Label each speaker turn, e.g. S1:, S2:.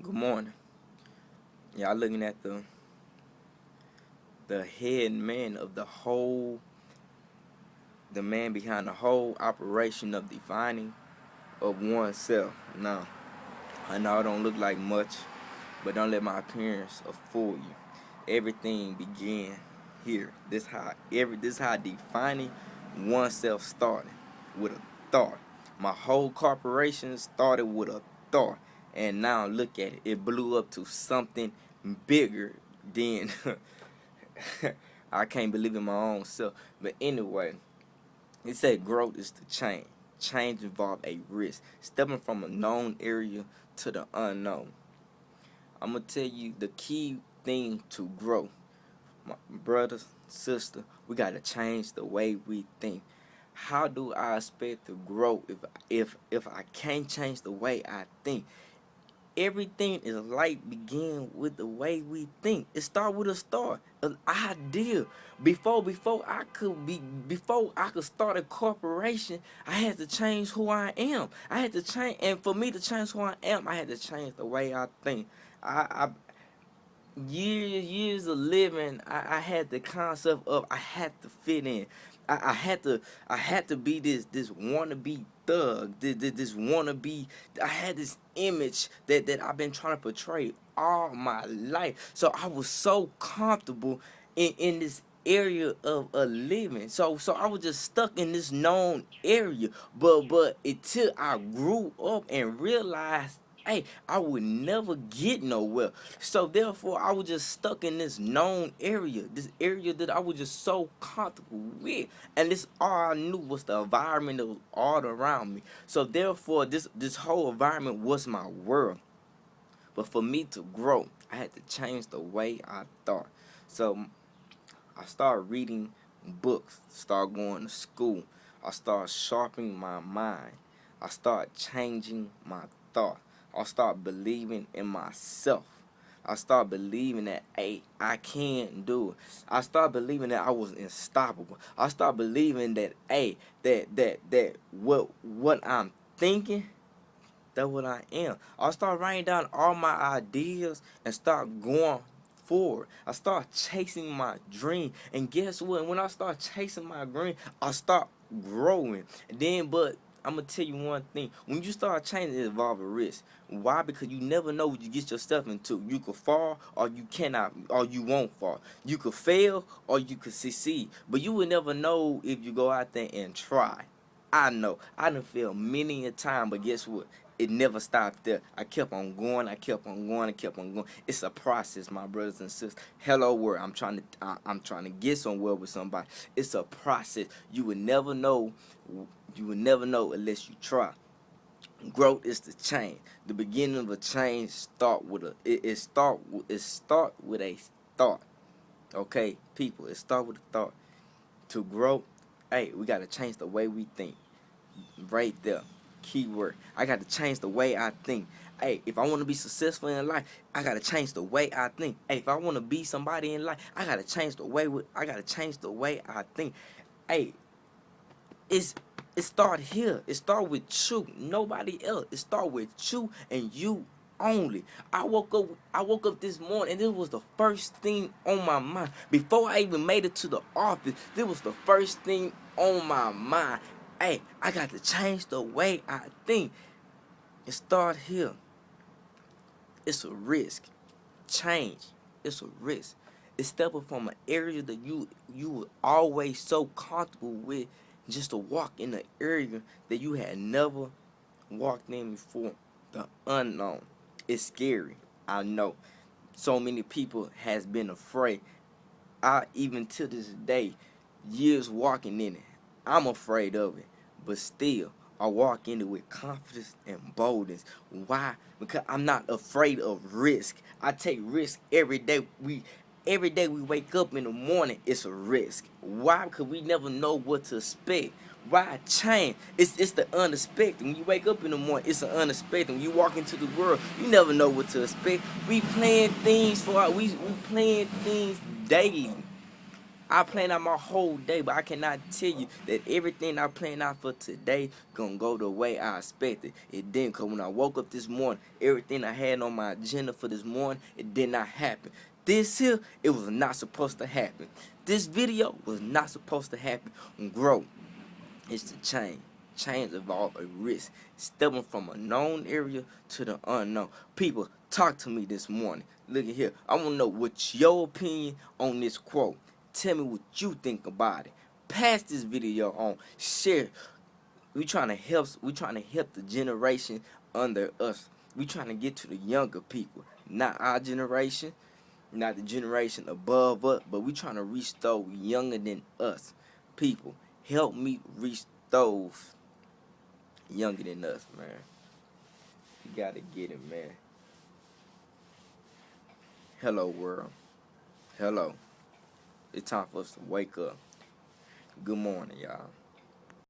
S1: Good morning. Y'all looking at the head man of the man behind the whole operation of defining of oneself. Now, I know it don't look like much, but don't let my appearance fool you. Everything began here. This how defining oneself started, with a thought. My whole corporation started with a thought, and now look at it. It blew up to something bigger than I can't believe in my own self. But anyway, it said growth is the change. Change involves a risk, stepping from a known area to the unknown. I'm gonna tell you the key thing to grow, my brothers, sister. We gotta change the way we think. How do I expect to grow if I can't change the way I think? Everything is like begin with the way we think. It start with a start, an idea. Before I could start a corporation, I had to change who I am. I had to change, and for me to change who I am, I had to change the way I think. I years of living, I had the concept of I had to fit in. I had to be this wannabe thug, this wannabe. I had this image that I've been trying to portray all my life. So I was so comfortable in this area of a living. So I was just stuck in this known area. But until I grew up and realized, hey, I would never get nowhere. So therefore, I was just stuck in this area that I was just so comfortable with, and this all I knew was the environment that was all around me. So therefore, this whole environment was my world. But for me to grow, I had to change the way I thought. So I started reading books, started going to school. I started sharpening my mind. I started changing my thought. I started believing in myself. I started believing that, hey, I can do it. I started believing that I was unstoppable. I started believing that, hey, that what I'm thinking, that's what I am. I start writing down all my ideas and start going forward. I start chasing my dream. And guess what? When I start chasing my dream, I start growing. And then, but I'm gonna tell you one thing. When you start changing, it involves a risk. Why? Because you never know what you get yourself into. You could fall or you cannot or you won't fall. You could fail or you could succeed. But you will never know if you go out there and try. I know. I done failed many a time, but guess what? It never stopped there. I kept on going. I kept on going. I kept on going. It's a process, my brothers and sisters. Hello, world. I'm trying to get somewhere with somebody. It's a process. You will never know. You will never know unless you try. Growth is the change. The beginning of a change start with a. It start with a thought. Okay, people. It start with a thought. To grow, hey, we gotta change the way we think. Right there. Keyword. I got to change the way I think. Hey, if I want to be successful in life, I got to change the way I think. Hey, if I want to be somebody in life, I got to change the way I think. Hey, it start here. It start with you, nobody else. It start with you and you only. I woke up this morning and this was the first thing on my mind. Before I even made it to the office, this was the first thing on my mind. Hey, I got to change the way I think. It start here. It's a risk. Change. It's a risk. It's stepping from an area that you were always so comfortable with, just to walk in an area that you had never walked in before. The unknown. It's scary. I know. So many people has been afraid. I even to this day, years walking in it, I'm afraid of it. But still, I walk in it with confidence and boldness. Why? Because I'm not afraid of risk. I take risk every day. Every day we wake up in the morning, it's a risk. Why? Because we never know what to expect. Why change? It's the unexpected. When you wake up in the morning, it's the unexpected. When you walk into the world, you never know what to expect. We plan things daily. I plan out my whole day, but I cannot tell you that everything I plan out for today gonna go the way I expected. It didn't, cause when I woke up this morning, everything I had on my agenda for this morning, it did not happen. This here, it was not supposed to happen. This video was not supposed to happen. Grow. It's the change. Change involve a risk. Stepping from a known area to the unknown. People, talk to me this morning. Look at here. I want to know what's your opinion on this quote. Tell me what you think about it. Pass this video on. Share. We trying to help. We trying to help the generation under us. We trying to get to the younger people, not our generation, not the generation above us, but we trying to reach those younger than us. People, help me reach those younger than us, man. You gotta get it, man. Hello, world. Hello. It's time for us to wake up. Good morning, y'all.